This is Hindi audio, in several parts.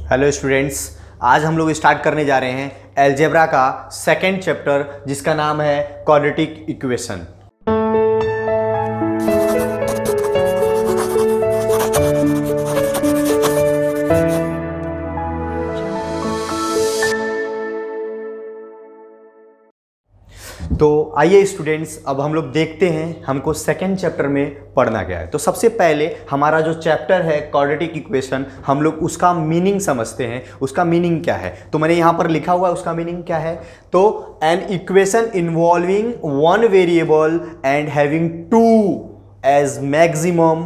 हेलो स्टूडेंट्स, आज हम लोग स्टार्ट करने जा रहे हैं अलजेब्रा का सेकेंड चैप्टर जिसका नाम है क्वाड्रेटिक इक्वेशन। तो आइए स्टूडेंट्स, अब हम लोग देखते हैं हमको सेकेंड चैप्टर में पढ़ना क्या है। तो सबसे पहले हमारा जो चैप्टर है क्वाड्रेटिक इक्वेशन, हम लोग उसका मीनिंग समझते हैं। उसका मीनिंग क्या है, तो मैंने यहाँ पर लिखा हुआ है उसका मीनिंग क्या है। तो an equation involving one variable and having two as maximum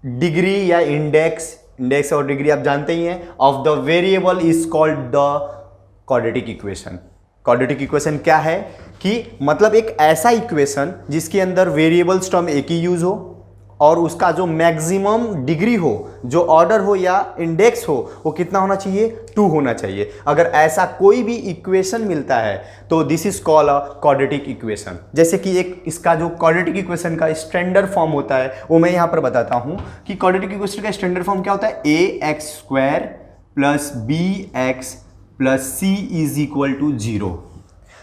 degree या इंडेक्स और डिग्री आप जानते ही हैं of the variable is called the quadratic equation. Quadratic equation क्या है कि मतलब एक ऐसा इक्वेशन जिसके अंदर वेरिएबल्स टर्म एक ही यूज हो और उसका जो मैक्सिमम डिग्री हो, जो ऑर्डर हो या इंडेक्स हो, वो कितना होना चाहिए, 2 होना चाहिए। अगर ऐसा कोई भी इक्वेशन मिलता है तो this is called a quadratic equation. जैसे कि एक इसका जो क्वाड्रेटिक इक्वेशन का स्टैंडर्ड फॉर्म होता है वो मैं यहाँ पर बताता हूँ कि क्वाड्रेटिक इक्वेशन का स्टैंडर्ड फॉर्म क्या होता है। ax² + bx + c is equal to 0।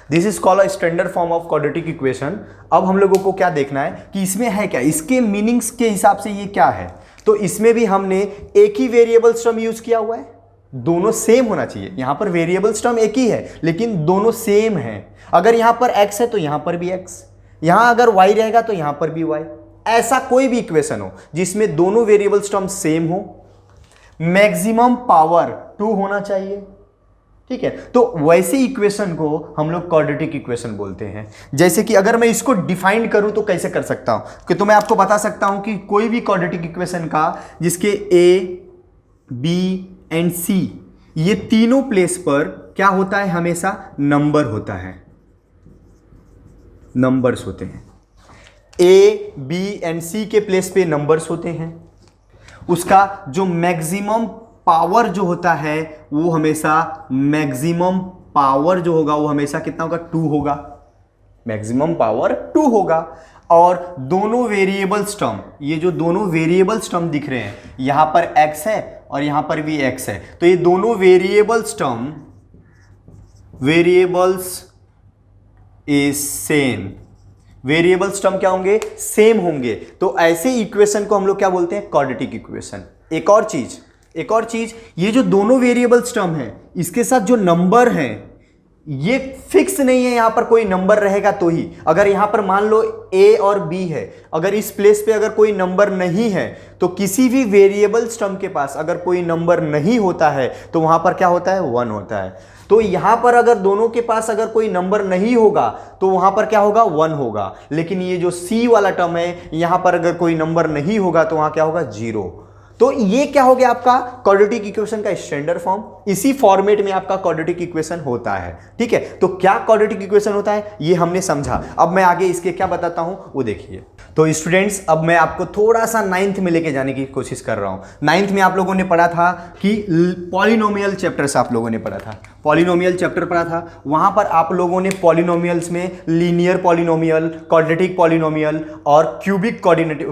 This is called a standard form of quadratic equation. अब हम लोगों को क्या देखना है कि इसमें है क्या, इसके मीनिंग्स के हिसाब से ये क्या है। तो इसमें भी हमने एक ही वेरिएबल्स टर्म यूज किया हुआ है, दोनों सेम होना चाहिए। यहां पर वेरिएबल्स टर्म एक ही है लेकिन दोनों सेम है। अगर यहां पर x है तो यहां पर भी x, यहां अगर y रहेगा तो यहां पर भी y। ऐसा कोई भी इक्वेशन हो जिसमें दोनों वेरिएबल्स टर्म सेम हो, मैक्सिमम पावर 2 होना चाहिए, ठीक है। तो वैसे इक्वेशन को हम लोग क्वाड्रेटिक इक्वेशन बोलते हैं। जैसे कि अगर मैं इसको डिफाइन करूं तो कैसे कर सकता हूं कि तो मैं आपको बता सकता हूं कि कोई भी क्वाड्रेटिक इक्वेशन का जिसके a, b एंड c ये तीनों प्लेस पर क्या होता है, हमेशा नंबर होता है, नंबर्स होते हैं। a, b एंड c के प्लेस पे नंबर्स होते हैं। उसका जो मैक्सिमम पावर जो होता है वो हमेशा मैक्सिमम पावर जो होगा वो हमेशा कितना होगा, 2 होगा। मैक्सिमम पावर 2 होगा। और दोनों वेरिएबल्स टर्म, ये जो दोनों वेरिएबल्स टर्म दिख रहे हैं, यहां पर x है और यहां पर भी x है, तो ये दोनों variables is same. Variables term क्या होंगे, सेम होंगे। तो ऐसे इक्वेशन को हम लोग क्या बोलते हैं, क्वाड्रेटिक इक्वेशन। एक और चीज, ये जो दोनों वेरिएबल्स टर्म है इसके साथ जो नंबर है ये फिक्स नहीं है। यहां पर कोई नंबर रहेगा तो ही, अगर यहां पर मान लो a और b है, अगर इस प्लेस पे अगर कोई नंबर नहीं है तो किसी भी वेरिएबल्स टर्म के पास अगर कोई नंबर नहीं होता है तो वहां पर क्या होता है, 1 होता है। तो यहां पर अगर दोनों के पास अगर कोई नंबर नहीं होगा तो वहां पर क्या होगा, 1 होगा। लेकिन ये जो c वाला टर्म है, यहां पर अगर कोई नंबर नहीं होगा तो वहां क्या होगा, 0। तो ये क्या हो गया आपका क्वाड्रेटिक इक्वेशन का स्टैंडर्ड फॉर्म। इसी फॉर्मेट में आपका क्वाड्रेटिक इक्वेशन होता है, ठीक है। तो क्या क्वाड्रेटिक इक्वेशन होता है ये हमने समझा। अब मैं आगे इसके क्या बताता हूं वो देखिए। तो स्टूडेंट्स, अब मैं आपको थोड़ा सा 9th में लेके जाने की कोशिश कर रहा हूं। 9th में आप लोगों ने पढ़ा था कि पॉलिनोमियल चैप्टर से आप लोगों ने पढ़ा था, पॉलिनोमियल चैप्टर पढ़ा था। वहां पर आप लोगों ने पॉलिनोमियल्स में लीनियर पॉलिनोमियल, क्वाड्रेटिक पॉलिनोमियल और क्यूबिक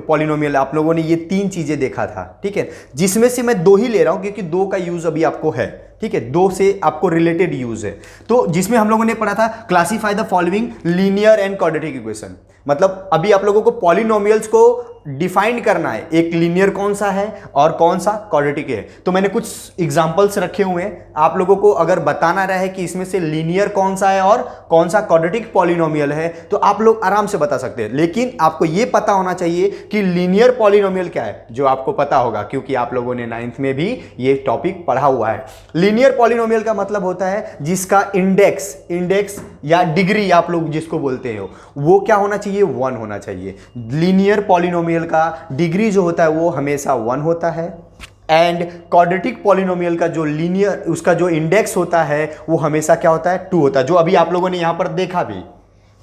पॉलिनोमियल, आप लोगों ने ये 3 चीजें देखा था, ठीक है। जिसमें से मैं 2 ही ले रहा हूं क्योंकि 2 का यूज अभी आपको है, ठीक है। 2 से आपको रिलेटेड यूज है। तो जिसमें हम लोगों ने पढ़ा था classify the following linear and quadratic equation. मतलब अभी आप लोगों को पॉलिनोमियल्स को डिफाइन करना है, एक लीनियर कौन सा है और कौन सा क्वाड्रेटिक है। तो मैंने कुछ एग्जांपल्स रखे हुए हैं, आप लोगों को अगर बताना रहे कि इसमें से लीनियर कौन सा है और कौन सा क्वाड्रेटिक पॉलिनोमियल है तो आप लोग आराम से बता सकते हैं। लेकिन आपको यह पता होना चाहिए कि लीनियर पॉलिनोमियल क्या है, जो आपको पता होगा क्योंकि आप लोगों ने 9th में भी ये टॉपिक पढ़ा हुआ है। लीनियर पॉलिनोमियल का मतलब होता है जिसका इंडेक्स या डिग्री आप लोग जिसको बोलते हो वो क्या होना चाहिए, 1 होना चाहिए। लीनियर पॉलिनोमियल का डिग्री जो होता है वो हमेशा 1 होता है। एंड क्वाड्रेटिक पॉलिनोमियल का जो लीनियर, उसका जो इंडेक्स होता है वो हमेशा क्या होता है, 2 होता है। जो अभी आप लोगों ने यहां पर देखा भी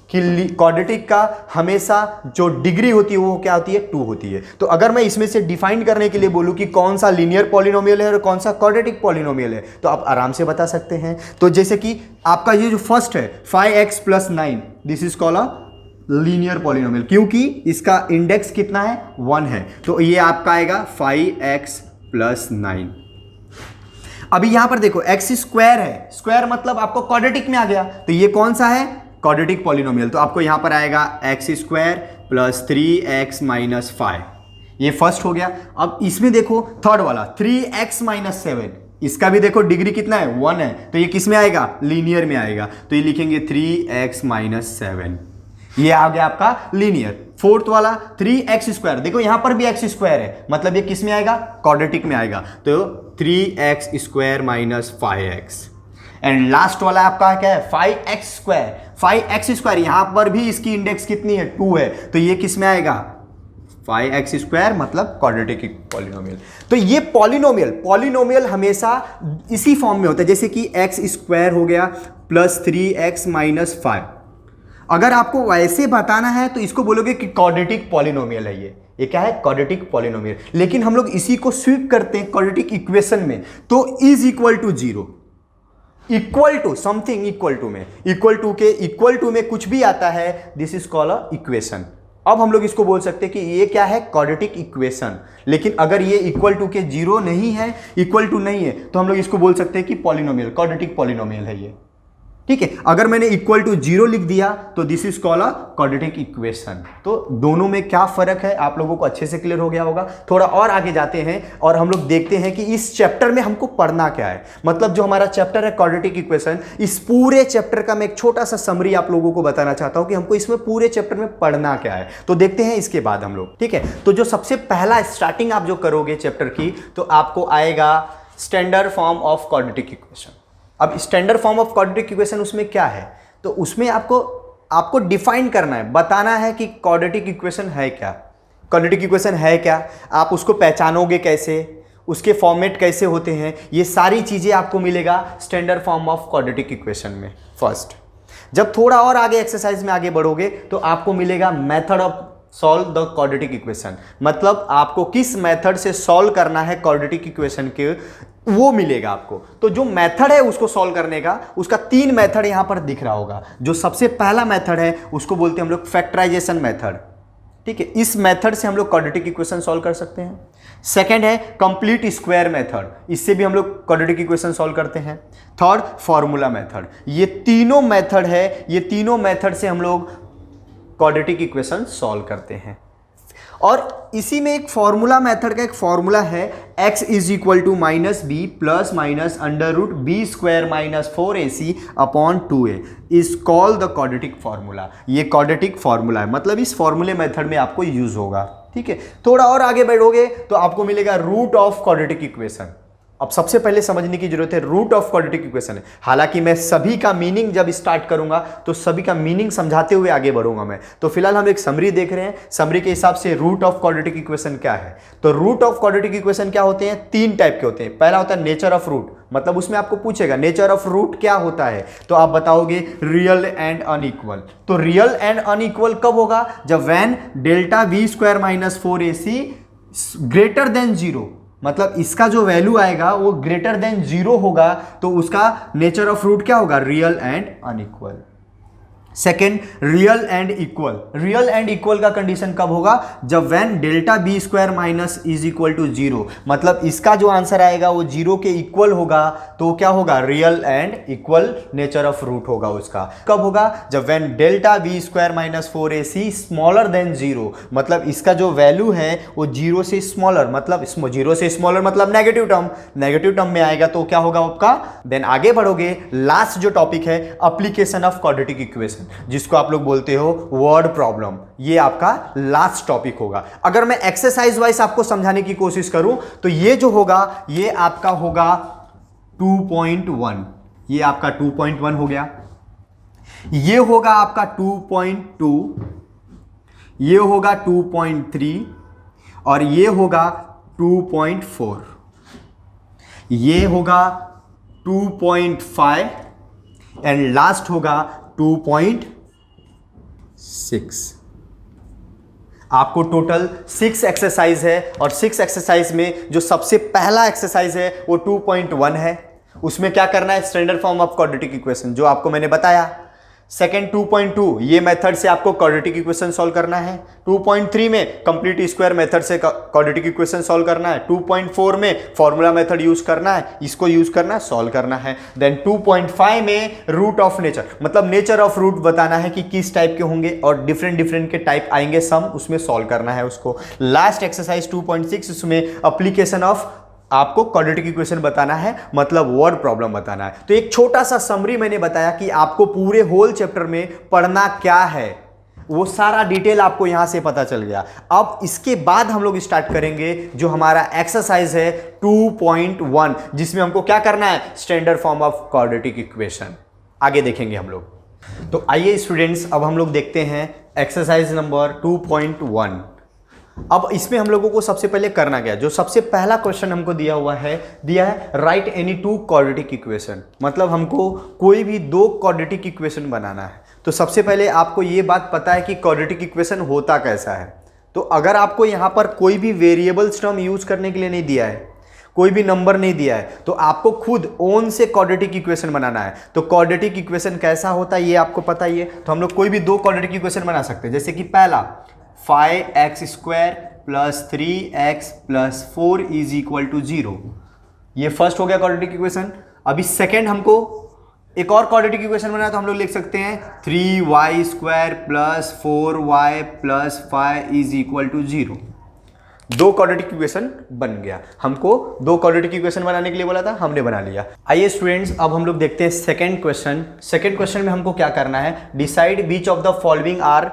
कि क्वाड्रेटिक का हमेशा जो डिग्री होती है वो क्या होती है, 2 होती है। तो अगर मैं इसमें से डिफाइन करने के लिए बोलूं कि कौन सा लीनियर पॉलिनोमियल है और कौन सा क्वाड्रेटिक पॉलिनोमियल है तो आप आराम से बता सकते हैं। तो जैसे कि आपका ये जो फर्स्ट है 5x + 9, this is called a linear polynomial क्योंकि इसका इंडेक्स कितना है, 1 है। तो ये आपका आएगा 5x + 9। अभी यहां पर देखो एक्स स्क्वायर है, स्क्वायर मतलब आपको क्वाड्रेटिक में आ गया, तो ये कौन सा है, क्वाड्रेटिक पॉलिनोमियल। तो आपको यहां पर आएगा x square plus 3x minus 5, ये फर्स्ट हो गया। अब इसमें देखो थर्ड वाला 3x माइनस 7, इसका भी देखो डिग्री कितना है 1 है, तो ये किस में आएगा, लीनियर में आएगा, तो ये लिखेंगे 3x माइनस 7, ये आ गया आपका लीनियर। फोर्थ वाला 3x स्क्वायर, देखो यहां पर भी x स्क्वायर है, मतलब ये किस में आएगा, क्वाड्रेटिक में आएगा, तो 3x square minus 5x। And last वाला आपका क्या है 5x स्क्वायर, 5x स्क्वायर यहां पर भी इसकी इंडेक्स कितनी है 2 है, तो ये किस में आएगा 5x स्क्वायर, मतलब क्वाड्रेटिक पॉलिनोमियल। तो ये पॉलिनोमियल हमेशा इसी फॉर्म में होता है, जैसे कि x स्क्वायर हो गया प्लस 3x माइनस 5। अगर आपको वैसे बताना है तो इसको बोलोगे कि क्वाड्रेटिक पॉलिनोमियल है, ये क्या है, क्वाड्रेटिक पॉलिनोमियल। लेकिन हम लोग इसी को स्वीप करते हैं क्वाड्रेटिक इक्वेशन में, तो is equal to 0, equal to something, equal to में, इक्वल टू में कुछ भी आता है, this is called a equation. अब हम लोग इसको बोल सकते हैं कि ये क्या है, क्वाड्रेटिक इक्वेशन। लेकिन अगर ये इक्वल टू के 0 नहीं है, इक्वल टू नहीं है, तो हम लोग इसको बोल सकते हैं कि पॉलिनोमियल, क्वाड्रेटिक पॉलिनोमियल है ये, ठीक है। अगर मैंने इक्वल टू 0 लिख दिया तो this is called a quadratic equation. तो दोनों में क्या फर्क है आप लोगों को अच्छे से क्लियर हो गया होगा। थोड़ा और आगे जाते हैं और हम लोग देखते हैं कि इस चैप्टर में हमको पढ़ना क्या है। मतलब जो हमारा चैप्टर है क्वाड्रेटिक इक्वेशन, इस पूरे चैप्टर का मैं एक छोटा सा समरी आप लोगों को बताना चाहता हूं कि हमको इसमें पूरे चैप्टर में पढ़ना क्या है। तो देखते हैं इसके बाद हम लोग, ठीक है। तो जो सबसे पहला स्टार्टिंग आप जो करोगे चैप्टर की, तो आपको आएगा standard form of quadratic equation. अब standard form of quadratic equation उसमें क्या है, तो उसमें आपको डिफाइन करना है, बताना है कि क्वाड्रेटिक इक्वेशन है क्या, क्वाड्रेटिक इक्वेशन है क्या, आप उसको पहचानोगे कैसे, उसके फॉर्मेट कैसे होते हैं, ये सारी चीज़ें आपको मिलेगा standard form of quadratic equation में फर्स्ट। जब थोड़ा और आगे एक्सरसाइज में आगे बढ़ोगे तो आपको मिलेगा method of solve the quadratic equation, मतलब आपको किस मेथड से सॉल्व करना है क्वाड्रेटिक इक्वेशन के, वो मिलेगा आपको। तो जो मेथड है उसको सॉल्व करने का, उसका 3 मेथड यहां पर दिख रहा होगा। जो सबसे पहला मेथड है उसको बोलते हैं हम लोग फैक्टराइजेशन मेथड, ठीक है। इस मेथड से हम लोग क्वाड्रेटिक इक्वेशन सॉल्व कर सकते हैं। सेकंड है कंप्लीट स्क्वायर मेथड, इससे भी हम लोग क्वाड्रेटिक इक्वेशन सॉल्व करते हैं। थर्ड फॉर्मूला मेथड, ये तीनों मेथड है, ये तीनों मेथड से हम लोग क्वाड्रेटिक इक्वेशन सॉल्व करते हैं। और इसी में एक फॉर्मूला मेथड का एक फॉर्मूला है, x is equal to minus B plus minus under root B square minus 4ac upon 2a is called the quadratic formula. ये क्वाड्रेटिक फॉर्मूला है, मतलब इस फॉर्मूले मेथड में आपको यूज होगा, ठीक है। थोड़ा और आगे बढ़ोगे तो आपको मिलेगा रूट ऑफ क्वाड्रेटिक इक्वेशन। अब सबसे पहले समझने की जरूरत है रूट ऑफ क्वाड्रेटिक इक्वेशन है। हालांकि मैं सभी का मीनिंग जब स्टार्ट करूंगा तो सभी का मीनिंग समझाते हुए आगे बढ़ूंगा मैं। तो फिलहाल हम एक समरी देख रहे हैं, समरी के हिसाब से रूट ऑफ क्वाड्रेटिक इक्वेशन क्या है। तो रूट ऑफ क्वाड्रेटिक इक्वेशन क्या होते हैं, 3 टाइप के होते हैं। पहला होता है नेचर ऑफ रूट, मतलब उसमें आपको पूछेगा नेचर ऑफ रूट क्या होता है, तो आप बताओगे रियल एंड अनइक्वल। तो रियल एंड अनइक्वल कब होगा, जब when delta we square minus 4ac greater than 0, मतलब इसका जो वैल्यू आएगा वो ग्रेटर देन 0 होगा, तो उसका नेचर ऑफ रूट क्या होगा, real and unequal. Second real and equal, real and equal का कंडीशन कब होगा, जब when delta B square minus is equal to 0, मतलब इसका जो आंसर आएगा वो 0 के इक्वल होगा, तो क्या होगा, real and equal nature of root होगा उसका। कब होगा, जब when delta B square minus 4ac smaller than 0, मतलब इसका जो वैल्यू है वो 0 से स्मॉलर, मतलब 0 से स्मॉलर मतलब नेगेटिव टर्म, नेगेटिव टर्म में आएगा तो क्या होगा आपका। देन आगे बढ़ोगे, लास्ट जो टॉपिक है एप्लीकेशन ऑफ क्वाड्रेटिक इक्वेशन, जिसको आप लोग बोलते हो वर्ड प्रॉब्लम, ये आपका लास्ट टॉपिक होगा। अगर मैं एक्सरसाइज वाइज आपको समझाने की कोशिश करूं तो ये जो होगा ये आपका होगा 2.1, ये आपका 2.1 हो गया, ये होगा आपका 2.2, ये होगा 2.3 और ये होगा 2.4, ये होगा 2.5 एंड लास्ट होगा 2.6। आपको टोटल 6 एक्सरसाइज है और 6 एक्सरसाइज में जो सबसे पहला एक्सरसाइज है वो 2.1 है। उसमें क्या करना है, standard form of quadratic equation जो आपको मैंने बताया। सेकेंड 2.2 ये मेथड से आपको क्वाड्रेटिक इक्वेशन सॉल्व करना है। 2.3 में कंप्लीट स्क्वायर मेथड से क्वाड्रेटिक इक्वेशन सॉल्व करना है। 2.4 में फॉर्मूला मेथड यूज करना है, इसको यूज करना है, सॉल्व करना है। देन 2.5 में रूट ऑफ नेचर, मतलब नेचर ऑफ रूट बताना है कि किस टाइप के होंगे और डिफरेंट के टाइप आएंगे सम, उसमें सॉल्व करना है उसको। लास्ट एक्सरसाइज 2.6 उसमें एप्लीकेशन ऑफ आपको क्वाड्रेटिक इक्वेशन बताना है, मतलब वर्ड प्रॉब्लम बताना है। तो एक छोटा सा समरी मैंने बताया कि आपको पूरे होल चैप्टर में पढ़ना क्या है, वो सारा डिटेल आपको यहां से पता चल गया। अब इसके बाद हम लोग स्टार्ट करेंगे जो हमारा एक्सरसाइज है 2.1, जिसमें हमको क्या करना है, standard form of quadratic equation आगे देखेंगे हम लोग। तो आइए स्टूडेंट्स, अब हम लोग देखते हैं एक्सरसाइज नंबर 2.1। अब इसमें हम लोगों को सबसे पहले करना क्या है, जो सबसे पहला क्वेश्चन हमको दिया है right any two quadratic equation, मतलब हमको कोई भी दो क्वाड्रेटिक इक्वेशन बनाना है। तो सबसे पहले आपको ये बात पता है कि क्वाड्रेटिक इक्वेशन होता कैसा है। तो अगर आपको यहाँ पर कोई भी वेरिएबल्स टर्म यूज करने के लिए नहीं दिया है, कोई भी नंबर नहीं दिया है, तो आपको खुद ओन से क्वाड्रेटिक इक्वेशन बनाना है। तो क्वाड्रेटिक इक्वेशन कैसा होता है ये आपको पता ही है। तो हम लोग कोई भी दो क्वाड्रेटिक इक्वेशन बना सकते हैं, जैसे कि पहला 5x² + 3x + 4 = 0, ये फर्स्ट हो गया क्वाड्रेटिक इक्वेशन। अभी सेकेंड हमको एक और क्वाड्रेटिक इक्वेशन बनाना है, तो हम लोग लिख सकते हैं 3y² + 4y + 5 = 0। दो क्वाड्रेटिक इक्वेशन बन गया। हमको दो क्वाड्रेटिक इक्वेशन बनाने के लिए बोला था, हमने बना लिया। आइए स्टूडेंट्स, अब हम लोग देखते हैं सेकंड क्वेश्चन। सेकंड क्वेश्चन में हमको क्या करना है, decide which of the following are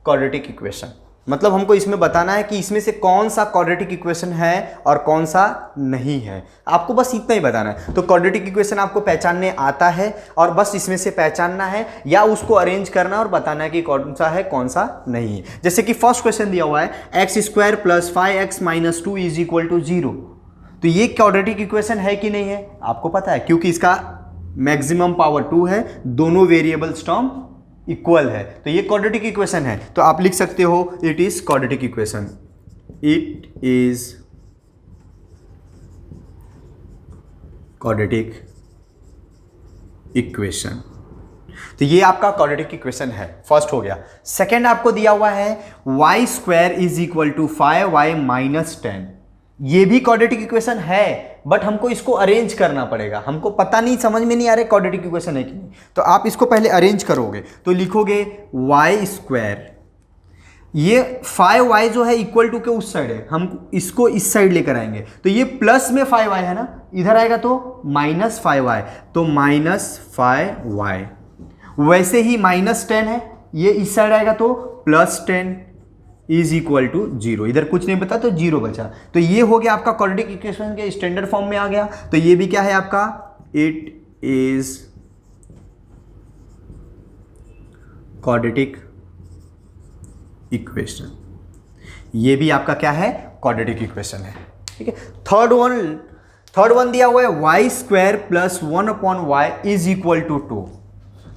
quadratic equation, मतलब हमको इसमें बताना है कि इसमें से कौन सा क्वाड्रेटिक इक्वेशन है और कौन सा नहीं है। आपको बस इतना ही बताना है। तो क्वाड्रेटिक इक्वेशन आपको पहचानने आता है और बस इसमें से पहचानना है या उसको अरेंज करना और बताना है कि कौन सा है कौन सा नहीं है। जैसे कि फर्स्ट क्वेश्चन दिया हुआ है x² + 5x - 2 = 0। तो ये क्वाड्रेटिक इक्वेशन है कि नहीं है, आपको पता है, क्योंकि इसका मैक्सिमम पावर 2 है, दोनों वेरिएबल्स टर्म इक्वल है, तो ये क्वाड्रेटिक इक्वेशन है। तो आप लिख सकते हो it is quadratic equation, it is quadratic equation. तो ये आपका क्वाड्रेटिक इक्वेशन है, फर्स्ट हो गया। सेकंड आपको दिया हुआ है y² = 5y - 10, ये भी क्वाड्रेटिक इक्वेशन है, बट हमको इसको अरेंज करना पड़ेगा। हमको पता नहीं, समझ में नहीं आ रहा क्वाड्रेटिक इक्वेशन है कि नहीं, तो आप इसको पहले अरेंज करोगे। तो लिखोगे y², ये 5y जो है इक्वल टू के उस साइड है, हम इसको इस साइड लेकर आएंगे, तो ये प्लस में 5y है ना, इधर आएगा तो -5y, तो -5y। वैसे ही -10 है, ये इस साइड आएगा तो +10 = 0, इधर कुछ नहीं बता तो 0 बचा। तो ये हो गया आपका क्वाड्रेटिक इक्वेशन के स्टैंडर्ड फॉर्म में आ गया। तो ये भी क्या है आपका, इट इज क्वाड्रेटिक इक्वेशन, ये भी आपका क्या है, क्वाड्रेटिक इक्वेशन है। ठीक है। थर्ड वन दिया हुआ है y² + 1/y = 2।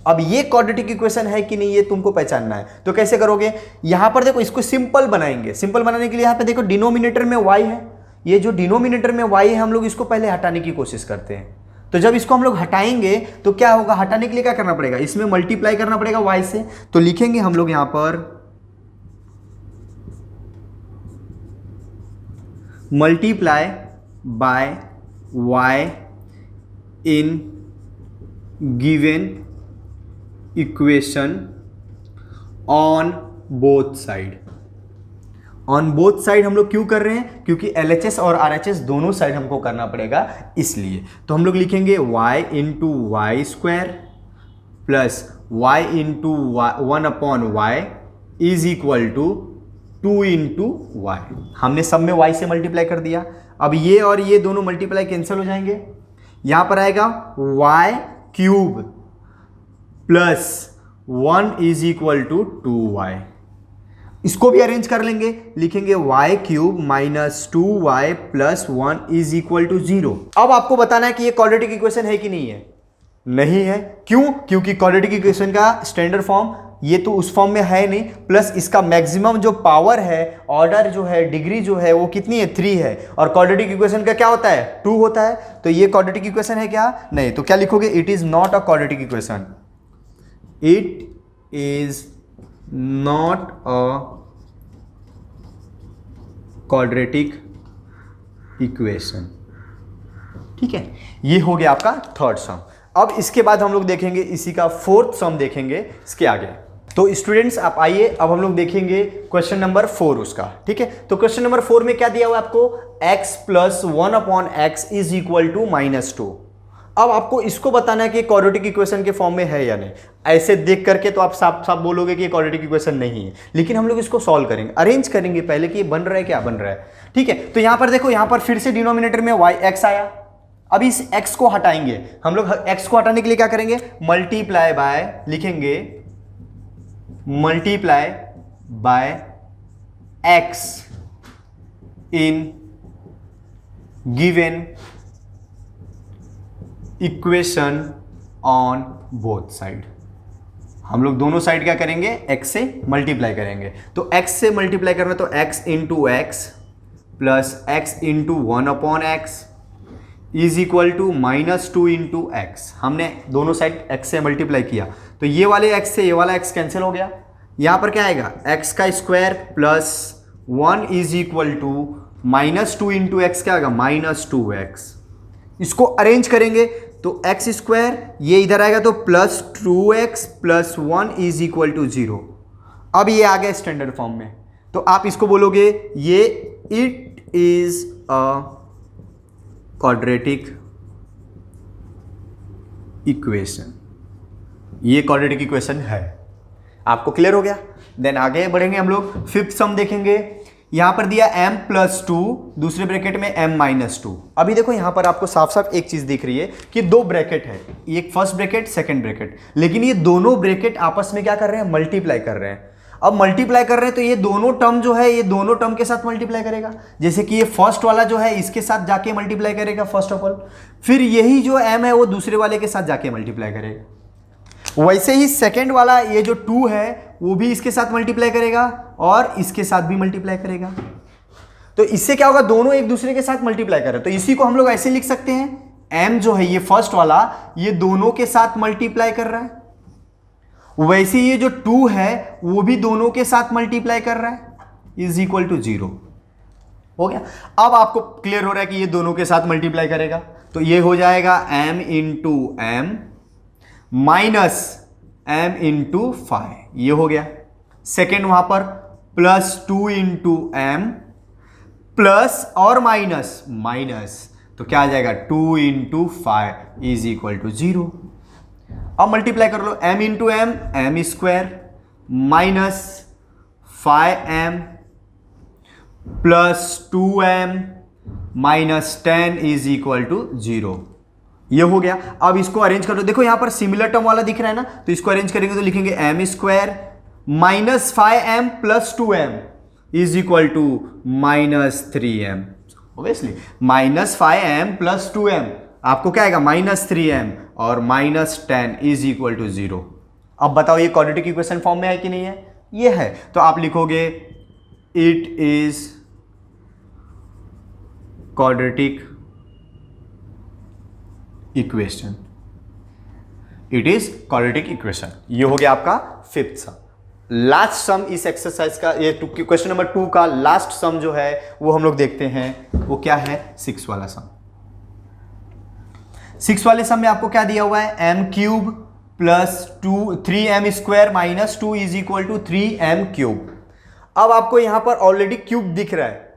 अब ये क्वाड्रेटिक इक्वेशन है कि नहीं ये तुमको पहचानना है। तो कैसे करोगे, यहां पर देखो इसको सिंपल बनाएंगे। सिंपल बनाने के लिए यहां पे देखो डिनोमिनेटर में y है, ये जो डिनोमिनेटर में y है हम लोग इसको पहले हटाने की कोशिश करते हैं। तो जब इसको हम लोग हटाएंगे तो क्या होगा, हटाने के लिए क्या करना पड़ेगा, इसमें मल्टीप्लाई करना पड़ेगा y से। तो लिखेंगे हम लोग यहां पर multiply by y in given equation on both side. On both side हम लोग क्यों कर रहे हैं, क्योंकि LHS और RHS दोनों साइड हमको करना पड़ेगा इसलिए। तो हम लोग लिखेंगे y × y² plus y × 1/y = 2 × y। हमने सब में y से मल्टीप्लाई कर दिया। अब ये और ये दोनों मल्टीप्लाई कैंसिल हो जाएंगे, यहां पर आएगा y³ + 1 = 2y। इसको भी अरेंज कर लेंगे, लिखेंगे y³ - 2y + 1 = 0। अब आपको बताना है कि ये क्वाड्रेटिक इक्वेशन है कि नहीं है। नहीं है, क्यों, क्योंकि क्वाड्रेटिक इक्वेशन का स्टैंडर्ड फॉर्म ये तो उस फॉर्म में है नहीं, प्लस इसका मैक्सिमम जो पावर है, ऑर्डर जो है, डिग्री जो है वो कितनी है, 3 है, और क्वाड्रेटिक इक्वेशन का क्या होता है, 2 होता है। तो ये क्वाड्रेटिक इक्वेशन है क्या, नहीं। तो क्या लिखोगे, it is not a quadratic equation, it is not a quadratic equation. ठीक है, ये हो गया आपका थर्ड सम। अब इसके बाद हम लोग देखेंगे इसी का फोर्थ सम देखेंगे इसके आगे। तो स्टूडेंट्स आप आइए, अब हम लोग देखेंगे क्वेश्चन नंबर 4 उसका। ठीक है, तो क्वेश्चन नंबर 4 में क्या दिया हुआ है आपको, x plus 1/x is equal to -2। अब आपको इसको बताना है कि क्वाड्रेटिक इक्वेशन के फॉर्म में है या नहीं। ऐसे देख करके तो आप साफ साफ बोलोगे कि ये क्वाड्रेटिक इक्वेशन नहीं है, लेकिन हम लोग इसको सॉल्व करेंगे, अरेंज करेंगे पहले कि ये बन रहा है क्या बन रहा है। ठीक है, तो यहां पर देखो, यहां पर फिर से डिनोमिनेटर में x आया। अब इस x को हटाएंगे हम लोग। x को हटाने के लिए क्या करेंगे, मल्टीप्लाई बाय लिखेंगे, multiply by x in given equation on both side. हम लोग दोनों साइड क्या करेंगे, x से मल्टीप्लाई करेंगे। तो x से मल्टीप्लाई करना तो x into X plus x into 1/x is equal to -2 into X. हमने दोनों साइड x से मल्टीप्लाई किया तो ये वाले x से ये वाला x कैंसिल हो गया। यहां पर क्या आएगा, x का square plus 1 is equal to -2 into X क्या आएगा, -2x। इसको अरेंज करेंगे तो x स्क्वायर ये इधर आएगा तो प्लस 2x प्लस 1 इज इक्वल टू 0। अब ये आ गया स्टैंडर्ड फॉर्म में, तो आप इसको बोलोगे ये it is a quadratic equation. ये क्वाड्रेटिक इक्वेशन है। आपको क्लियर हो गया। देन आगे बढ़ेंगे हम लोग, फिफ्थ सम देखेंगे। यहां पर दिया m प्लस 2, दूसरे ब्रैकेट में m माइनस 2। अभी देखो यहां पर आपको साफ साफ एक चीज दिख रही है कि दो ब्रैकेट है, एक फर्स्ट ब्रैकेट सेकंड ब्रैकेट, लेकिन ये दोनों ब्रैकेट आपस में क्या कर रहे हैं, मल्टीप्लाई कर रहे हैं। अब मल्टीप्लाई कर रहे हैं तो ये दोनों टर्म जो है ये दोनों टर्म के साथ मल्टीप्लाई करेगा। जैसे कि ये फर्स्ट वाला जो है इसके साथ जाके मल्टीप्लाई करेगा फर्स्ट ऑफ ऑल, फिर यही जो m है वो दूसरे वाले के साथ जाके मल्टीप्लाई करेगा। वैसे ही सेकंड वाला ये जो 2 है वो भी इसके साथ मल्टीप्लाई करेगा और इसके साथ भी मल्टीप्लाई करेगा। तो इससे क्या होगा, दोनों एक दूसरे के साथ मल्टीप्लाई कर रहे हैं। तो इसी को हम लोग ऐसे लिख सकते हैं, m जो है ये फर्स्ट वाला ये दोनों के साथ मल्टीप्लाई कर रहा है, वैसे ये जो 2 है वो भी दोनों के साथ मल्टीप्लाई कर रहा है, इज इक्वल टू 0। हो गया। अब आपको क्लियर हो रहा है कि ये दोनों के साथ मल्टीप्लाई करेगा, तो ये हो जाएगा m into M minus m into 5, ये हो गया। सेकेंड वहां पर प्लस 2 इंटू एम प्लस और माइनस माइनस, तो क्या आ जाएगा 2 इंटू 5 इज इक्वल टू 0। अब मल्टीप्लाई कर लो, m into M M square minus 5m plus 2m minus 10 is equal to 0। ये हो गया। अब इसको अरेंज कर लो, देखो यहां पर सिमिलर टर्म वाला दिख रहा है ना, तो इसको अरेंज करेंगे तो लिखेंगे m square minus 5m plus 2m is equal to minus 3m। Obviously minus 5m plus 2m आपको क्या आएगा, माइनस 3m और माइनस 10 इज इक्वल टू 0। अब बताओ ये क्वाड्रेटिक इक्वेशन फॉर्म में है कि नहीं है, ये है। तो आप लिखोगे it is quadratic equation, it is quadratic equation. ये हो गया आपका फिफ्थ सम। लास्ट सम इस एक्सरसाइज का, ये क्वेश्चन नंबर 2 का लास्ट सम जो है वो हम लोग देखते हैं, वो क्या है, 6 वाला सम। 6 वाले सम में आपको क्या दिया हुआ है, m cube plus 3m square minus 2 is equal to 3m cube. अब आपको यहां पर ऑलरेडी क्यूब दिख रहा है,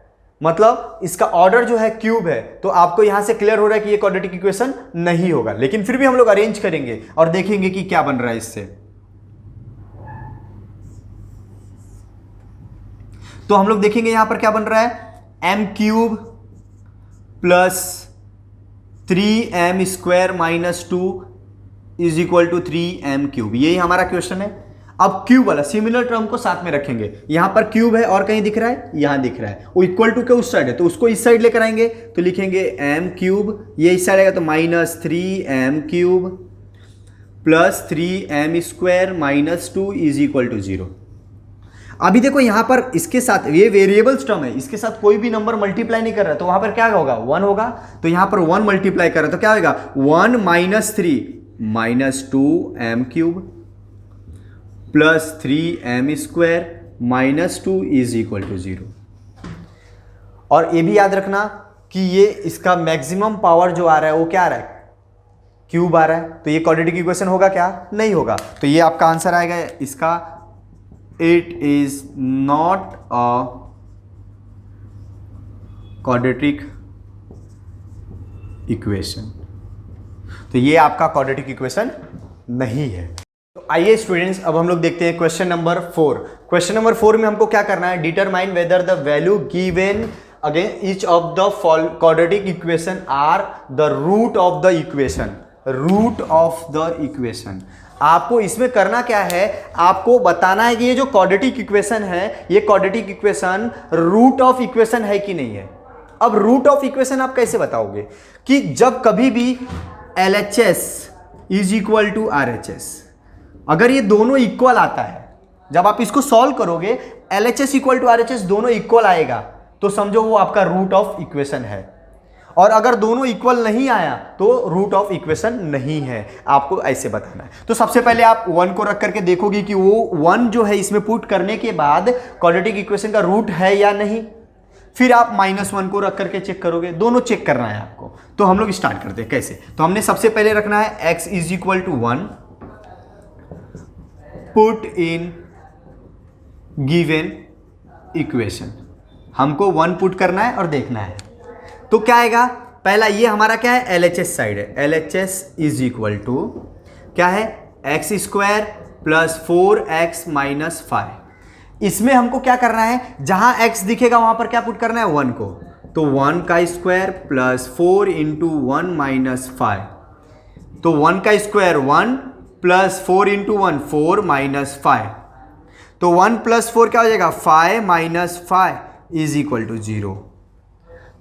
मतलब इसका ऑर्डर जो है क्यूब है, तो आपको यहां से क्लियर हो रहा है कि ये क्वाड्रेटिक इक्वेशन नहीं होगा, लेकिन फिर भी हम लोग अरेंज करेंगे और देखेंगे कि क्या बन रहा है इससे। तो हम लोग देखेंगे यहां पर क्या बन रहा है, m cube plus 3m square minus 2 is equal to 3m cube, यही हमारा क्वेश्चन है। अब क्यूब वाला सिमिलर टर्म को साथ में रखेंगे, यहां पर क्यूब है और कहीं दिख रहा है, यहां दिख रहा है, वो इक्वल टू के उस साइड है तो उसको इस साइड लेकर आएंगे, तो लिखेंगे m क्यूब, ये इस साइड आएगा तो minus 3m cube plus 3m square minus 2 is equal to 0। अभी देखो यहां पर इसके साथ ये वेरिएबल्स टर्म है, इसके साथ कोई भी नंबर मल्टीप्लाई नहीं कर रहा है, तो वहां पर क्या होगा, 1 होगा। तो यहां पर 1 मल्टीप्लाई कर रहा है तो क्या होगा, 1 minus 3 minus 2m cube plus 3m² minus 2 is equal to 0। और ये भी याद रखना कि ये इसका मैक्सिमम पावर जो आ रहा है वो क्या आ रहा है, क्यूब आ रहा है, तो ये क्वाड्रेटिक इक्वेशन होगा क्या, नहीं होगा। तो ये आपका आंसर आएगा इसका, it is not a quadratic equation. तो ये आपका क्वाड्रेटिक इक्वेशन नहीं है। तो आइए स्टूडेंट्स, अब हम लोग देखते हैं क्वेश्चन नंबर 4। क्वेश्चन नंबर 4 में हमको क्या करना है, determine whether the value given again each of the quadratic equation are the root of the equation. Root of the equation, आपको इसमें करना क्या है, आपको बताना है कि ये जो क्वाड्रेटिक इक्वेशन है, ये quadratic equation root of equation है कि नहीं है। अब रूट ऑफ इक्वेशन आप कैसे बताओगे, कि जब कभी भी LHS is equal to RHS, अगर ये दोनों इक्वल आता है, जब आप इसको सॉल्व करोगे LHS इक्वल टू RHS दोनों इक्वल आएगा, तो समझो वो आपका रूट ऑफ इक्वेशन है। और अगर दोनों इक्वल नहीं आया तो रूट ऑफ इक्वेशन नहीं है, आपको ऐसे बताना है। तो सबसे पहले आप 1 को रख करके देखोगे कि वो 1 जो है इसमें पुट करने के बाद क्वाड्रेटिक इक्वेशन का रूट है या नहीं। फिर आप -1 को रख करके चेक करोगे, दोनों चेक करना है आपको। तो हम लोग स्टार्ट करते हैं कैसे। तो हमने सबसे पहले रखना है x is equal to 1, put in given equation. हमको 1 पुट करना है और देखना है। तो क्या आएगा, पहला ये हमारा क्या है, LHS साइड है। LHS इज इक्वल टू क्या है, x² प्लस 4x माइनस 5। इसमें हमको क्या करना है, जहां x दिखेगा वहां पर क्या पुट करना है, 1 को। तो 1 का स्क्वायर प्लस 4 इंटू 1 माइनस 5। तो 1 का स्क्वायर 1 प्लस 4 इंटू 1 4 माइनस 5। तो 1 प्लस 4 क्या हो जाएगा, 5 माइनस 5 इज इक्वल टू 0।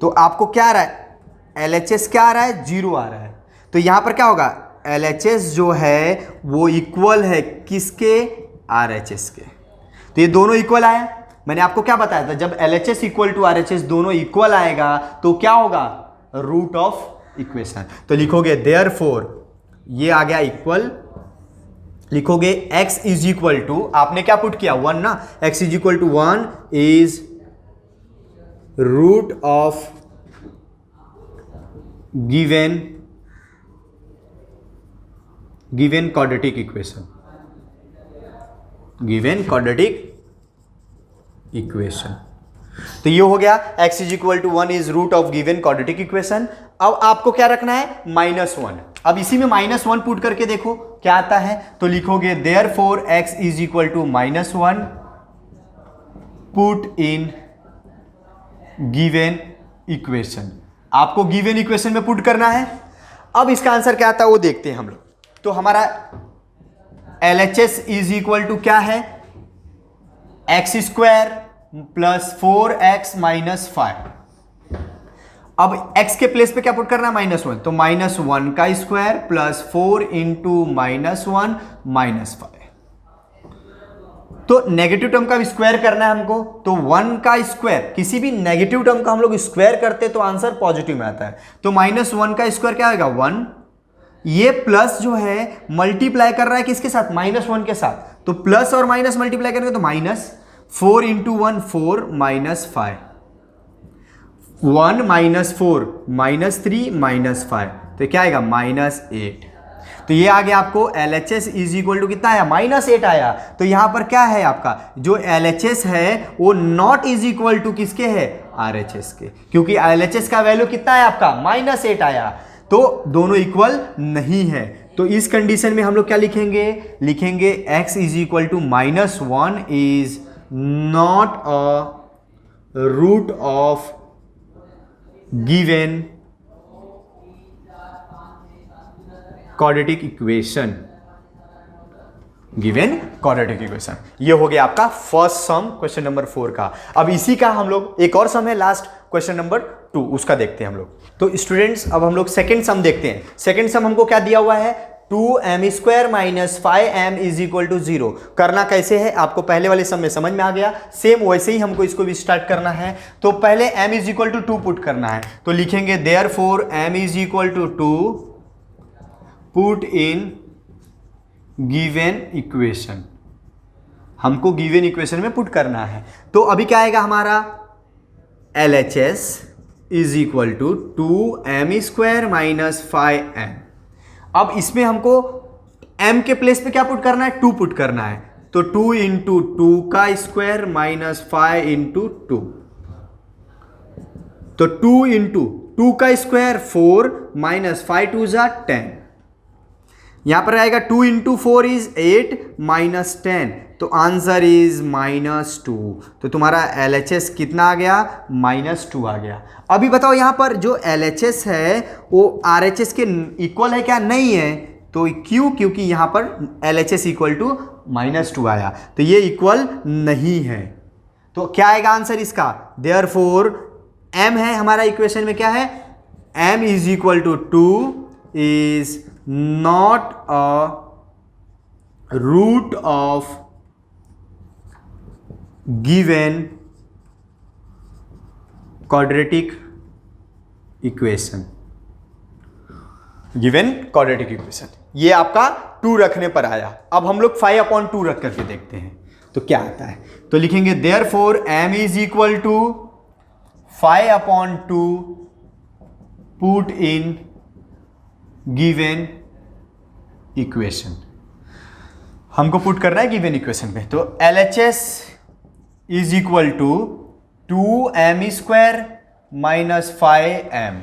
तो आपको क्या आ रहा है, LHS क्या आ रहा है, 0 आ रहा है। तो यहां पर क्या होगा, LHS जो है वो इक्वल है किसके, RHS के। तो ये दोनों इक्वल आया। मैंने आपको क्या बताया था, जब LHS इक्वल टू RHS दोनों इक्वल आएगा तो क्या होगा, रूट ऑफ इक्वेशन। तो लिखोगे देयरफॉर, ये आ गया इक्वल, लिखोगे x इज इक्वल टू, आपने क्या पुट किया, 1 ना, x is equal to 1 is root of given quadratic equation. Given quadratic equation. तो ये हो गया x is equal to 1 is root of given quadratic equation. अब आपको क्या रखना है, -1। अब इसी में -1 पुट करके देखो क्या आता है। तो लिखोगे therefore x is equal to -1 put in given equation. आपको गिवन इक्वेशन में पुट करना है। अब इसका आंसर क्या आता है वो देखते हैं हम लोग। तो हमारा LHS इज इक्वल टू क्या है, x² प्लस 4x माइनस 5। अब x के प्लेस पे क्या पुट करना है, -1। तो -1 का स्क्वायर प्लस 4 इंटू -1 माइनस 5। तो नेगेटिव टर्म का स्क्वायर करना है हमको। तो 1 का स्क्वायर, किसी भी नेगेटिव टर्म का हम लोग स्क्वायर करते तो आंसर पॉजिटिव में आता है। तो -1 का स्क्वायर क्या होगा, 1। ये प्लस जो है मल्टीप्लाई कर रहा है किसके साथ, -1 के साथ। तो प्लस और माइनस मल्टीप्लाई करेंगे तो -4 इंटू 1 4 माइनस 5। 1 minus 4 -3 minus 5। तो क्या आएगा, -8। तो ये आ गया आपको LHS इज इक्वल टू कितना आया, -8 आया। तो यहां पर क्या है आपका, जो LHS है वो नॉट इज इक्वल टू किसके है, RHS के, क्योंकि LHS का वैल्यू कितना है आपका, -8 आया। तो दोनों इक्वल नहीं है। तो इस कंडीशन में हम लोग क्या लिखेंगे, लिखेंगे x is equal to -1 is not a root of given quadratic equation. Given quadratic equation. ये हो गया आपका फर्स्ट सम क्वेश्चन नंबर 4 का। अब इसी का हम लोग एक और सम है लास्ट क्वेश्चन नंबर 2, उसका देखते हैं हम लोग। तो स्टूडेंट्स अब हम लोग सेकंड सम देखते हैं। सेकंड सम हमको क्या दिया हुआ है, 2m² minus 5m is equal to 0। करना कैसे है आपको पहले वाले सम में समझ में आ गया, सेम वैसे ही हमको इसको भी स्टार्ट करना है। तो पहले m is equal to 2 put करना है। तो लिखेंगे therefore m is equal to 2 put in given equation. हमको गिवन इक्वेशन में पुट करना है। तो अभी क्या आएगा हमारा, LHS is equal to 2m² minus 5m। अब इसमें हमको m के प्लेस पे क्या पुट करना है, 2 पुट करना है। तो 2 इंटू 2 का स्क्वायर माइनस 5 इंटू 2, तो 2 इंटू 2 का स्क्वायर 4 माइनस 5 2 जा 10। यहां पर आएगा 2 इंटू 4 इज 8 माइनस 10, तो आंसर इज -2। तो तुम्हारा LHS कितना आ गया, -2 आ गया। अभी बताओ यहां पर जो LHS है वो RHS के इक्वल है क्या, नहीं है। तो क्यों, क्योंकि यहां पर LHS इक्वल टू -2 आया, तो ये इक्वल नहीं है। तो क्या आएगा आंसर इसका, देयरफॉर m है हमारा इक्वेशन में, क्या है, m is equal to 2 is not a root of given quadratic equation. Given quadratic equation, ये आपका 2 रखने पर आया। अब हम लोग 5/2 रख करके देखते हैं तो क्या आता है। तो लिखेंगे therefore m is equal to 5/2 put in given equation. हमको पुट करना है गिवन इक्वेशन में। तो LHS is equal to 2m² minus 5m।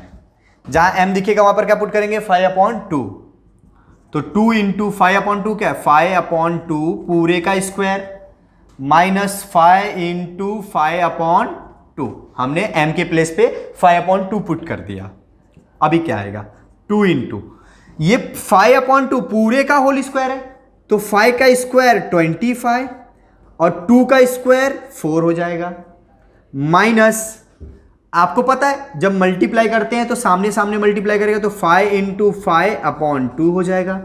जहां m दिखेगा वहां पर क्या पुट करेंगे, 5/2। तो 2 इंटू 5/2 क्या है, 5/2 पूरे का स्क्वायर माइनस 5 इंटू 5/2। हमने m के प्लेस पे 5/2 पुट कर दिया। अभी क्या आएगा, 2 इंटू ये 5/2 पूरे का होल स्क्वायर है, तो 5 का स्क्वायर 25 और 2 का स्क्वायर 4 हो जाएगा, माइनस आपको पता है जब मल्टीप्लाई करते हैं तो सामने सामने मल्टीप्लाई करेगा, तो 5 इंटू 5/2 हो जाएगा।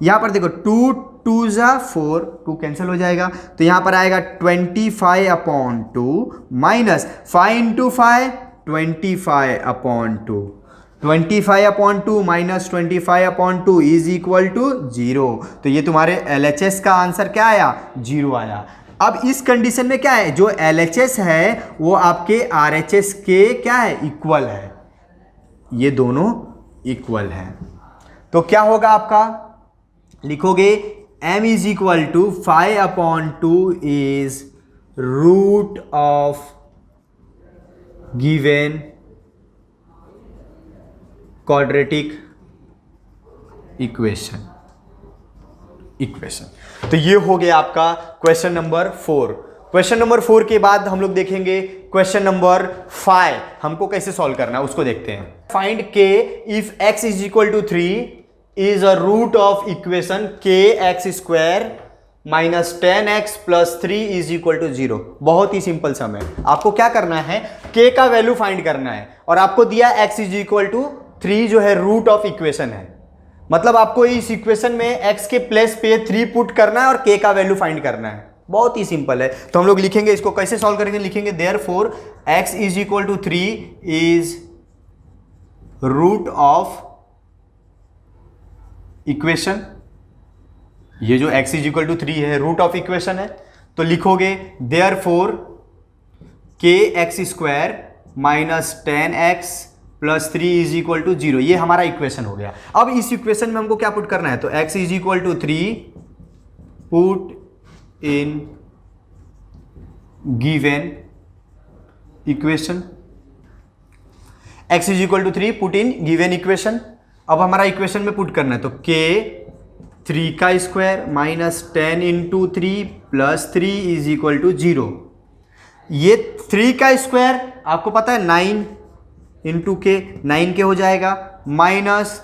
यहां पर देखो 2 2 जा 4, 2 कैंसिल हो जाएगा, तो यहां पर आएगा 25/2 माइनस 5 इंटू 5 25/2। 25/2 माइनस 25/2 इज इक्वल टू 0। तो ये तुम्हारे LHS का आंसर क्या आया, 0 आया। अब इस कंडीशन में क्या है, जो LHS है वो आपके RHS के क्या है, इक्वल है। ये दोनों इक्वल है। तो क्या होगा आपका, लिखोगे m is equal to 5/2 is root of given quadratic equation. तो ये हो गया आपका क्वेश्चन नंबर 4। क्वेश्चन नंबर 4 के बाद हम लोग देखेंगे क्वेश्चन नंबर 5 हमको कैसे सॉल्व करना है, उसको देखते हैं। Find k if x is equal to 3 is a root of equation kx² minus 10x plus 3 is equal to 0। बहुत ही सिंपल सम है। आपको क्या करना है, k का वैल्यू फाइंड करना है और आपको दिया x इज इक्वल टू 3 जो है रूट ऑफ इक्वेशन है। मतलब आपको इस इक्वेशन में x के प्लेस पे 3 पुट करना है और k का वैल्यू फाइंड करना है। बहुत ही सिंपल है। तो हम लोग लिखेंगे इसको, कैसे सॉल्व करेंगे, लिखेंगे therefore x is equal to 3 is root of equation. ये जो x इज इक्वल टू 3 है रूट ऑफ इक्वेशन है, तो लिखोगे therefore kx² minus 10x plus 3 is equal to 0। ये हमारा इक्वेशन हो गया। अब इस इक्वेशन में हमको क्या पुट करना है, तो x is equal to 3 put in given equation. x is equal to 3 put in given equation. अब हमारा इक्वेशन में पुट करना है, तो k 3 का square minus 10 into 3 plus 3 is equal to 0। ये 3 का स्क्वायर आपको पता है 9 इंटू के 9 के हो जाएगा, minus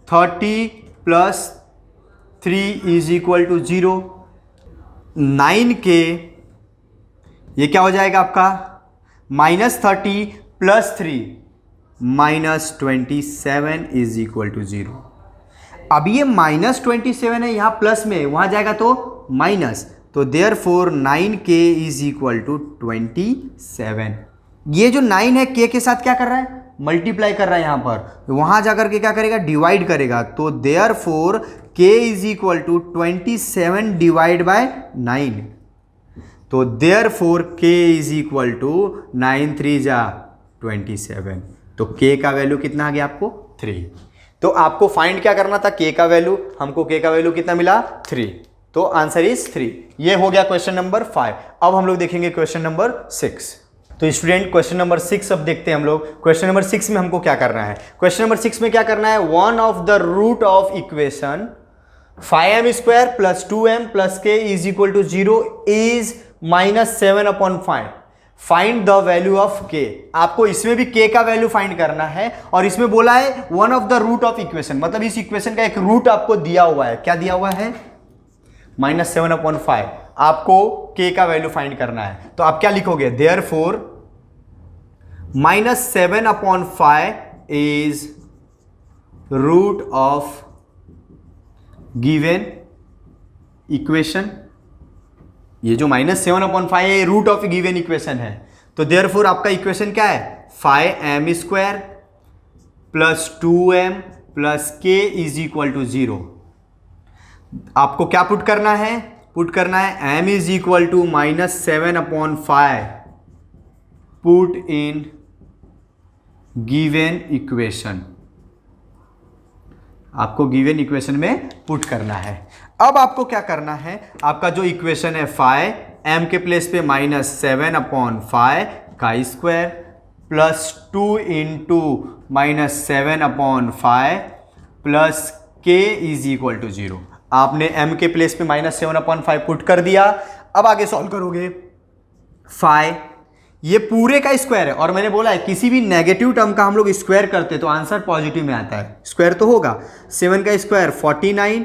30 plus 3 is equal to 0। 9 के ये क्या हो जाएगा आपका, minus 30 plus 3 minus 27 is equal to 0। अब ये माइनस 27 है, यहां प्लस में, वहां जाएगा तो माइनस, तो therefore 9k is equal to 27। ये जो 9 है k के साथ क्या कर रहा है, मल्टीप्लाई कर रहा है, यहां पर वहां जाकर के क्या करेगा, डिवाइड करेगा। तो therefore k is equal to 27 divide by 9। तो therefore k is equal to 9 3 जा 27। तो k का वैल्यू कितना आ गया आपको 3। तो आपको फाइंड क्या करना था, k का वैल्यू, हमको k का वैल्यू कितना मिला 3, तो आंसर इज 3। ये हो गया क्वेश्चन नंबर 5। अब हम लोग देखेंगे क्वेश्चन नंबर 6। तो स्टूडेंट क्वेश्चन नंबर 6 अब देखते हैं हम लोग। क्वेश्चन नंबर 6 में हमको क्या करना है, क्वेश्चन नंबर 6 में क्या करना है, one of the root of equation 5m² plus 2m plus k is equal to 0 is -7/5। Find the value of k। आपको इसमें भी k का वैल्यू फाइंड करना है, और इसमें बोला है one of the root of equation, मतलब इस इक्वेशन का एक रूट आपको दिया हुआ है। क्या दिया हुआ है, -7/5। आपको k का वैल्यू फाइंड करना है। तो आप क्या लिखोगे, therefore -7/5 is root of given equation. ये जो -7/5 है ये रूट ऑफ गिवन इक्वेशन है। तो देयरफॉर आपका इक्वेशन क्या है, 5m² plus 2m plus k is equal to 0। आपको क्या पुट करना है, पुट करना है m is equal to -7/5 put in given equation. आपको गिवन इक्वेशन में पुट करना है। अब आपको क्या करना है, आपका जो इक्वेशन है 5m के प्लेस पे -7/5 का square plus 2 into -7/5 plus k is equal to 0। आपने m के प्लेस पे -7/5 पुट कर दिया। अब आगे सॉल्व करोगे, 5 ये पूरे का स्क्वायर है, और मैंने बोला है किसी भी नेगेटिव टर्म का हम लोग स्क्वायर करते तो आंसर पॉजिटिव में आता है। स्क्वायर तो होगा, 7 का स्क्वायर 49,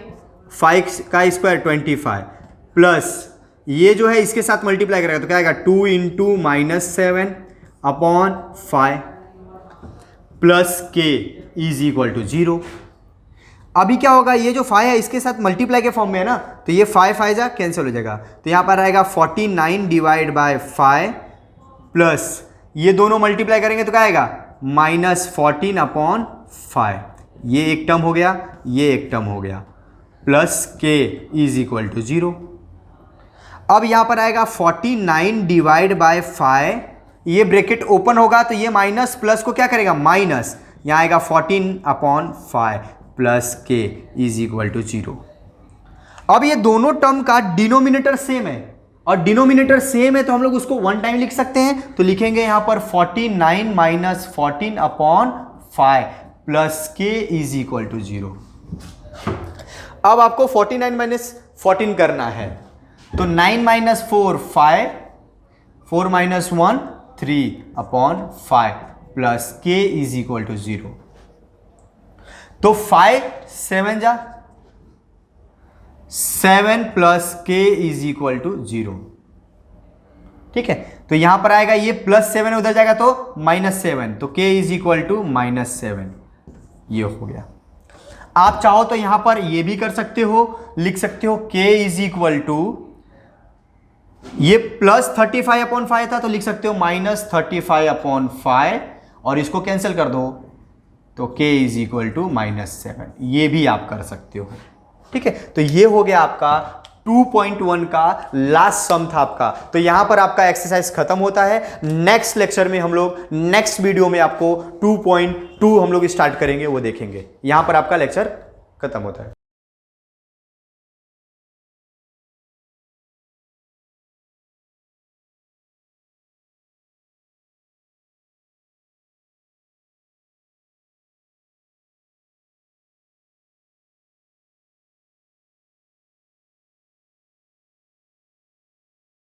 5 का स्क्वायर 25 प्लस ये जो है इसके साथ मल्टीप्लाई करेगा तो क्या आएगा 2 into -7/5 plus k is equal to 0। अभी क्या होगा, ये जो 5 है इसके साथ मल्टीप्लाई के फॉर्म में है ना, तो ये 5 जा कैंसिल हो जाएगा। तो यहां पर आएगा 49 डिवाइड बाय 5 प्लस ये दोनों मल्टीप्लाई करेंगे तो क्या आएगा -14/5। ये एक टर्म हो गया, ये एक टर्म हो गया, plus k is equal to 0। अब यहां पर आएगा 49 डिवाइड बाय 5, ये ब्रैकेट ओपन होगा तो ये माइनस प्लस को क्या करेगा माइनस, यहां आएगा 14/5 plus k is equal to 0। अब ये दोनों टर्म का डिनोमिनेटर सेम है, और डिनोमिनेटर सेम है तो हम लोग उसको वन टाइम लिख सकते हैं। तो लिखेंगे यहां पर 49 minus 14/5 plus k is equal to 0। अब आपको 49 माइनस 14 करना है, तो 9 minus 4 5, 4 minus 1 3/5 plus k is equal to 0। तो 5 7 जा 7 plus k is equal to 0। ठीक है, तो यहां पर आएगा ये +7 उधर जाएगा तो -7, तो k इज इक्वल टू -7। ये हो गया। आप चाहो तो यहां पर ये भी कर सकते हो, लिख सकते हो k इज इक्वल टू, ये +35/5 था तो लिख सकते हो -35/5, और इसको कैंसिल कर दो तो k इज इक्वल टू -7। ये भी आप कर सकते हो। ठीक है, तो ये हो गया आपका 2.1 का लास्ट सम था आपका। तो यहां पर आपका एक्सरसाइज खत्म होता है। नेक्स्ट लेक्चर में हम लोग, नेक्स्ट वीडियो में आपको 2.2 हम लोग स्टार्ट करेंगे, वो देखेंगे। यहां पर आपका लेक्चर खत्म होता है।